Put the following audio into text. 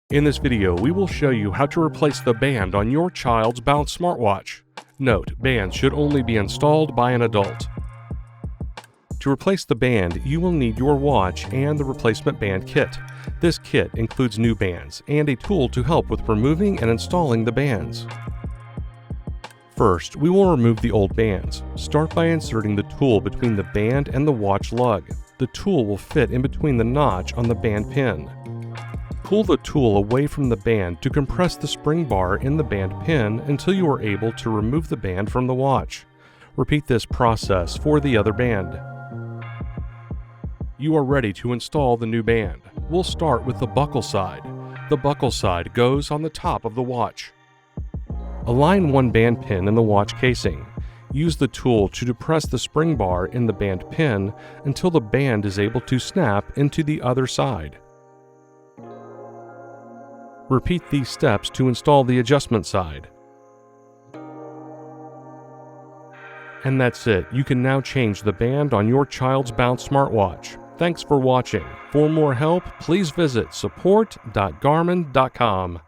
In this video, we will show you how to replace the band on your child's Bounce smartwatch. Note, bands should only be installed by an adult. To replace the band, you will need your watch and the replacement band kit. This kit includes new bands and a tool to help with removing and installing the bands. First, we will remove the old bands. Start by inserting the tool between the band and the watch lug. The tool will fit in between the notch on the band pin. Pull the tool away from the band to compress the spring bar in the band pin until you are able to remove the band from the watch. Repeat this process for the other band. You are ready to install the new band. We'll start with the buckle side. The buckle side goes on the top of the watch. Align one band pin in the watch casing. Use the tool to depress the spring bar in the band pin until the band is able to snap into the other side. Repeat these steps to install the adjustment side. And that's it. You can now change the band on your child's Bounce smartwatch. Thanks for watching. For more help, please visit support.garmin.com.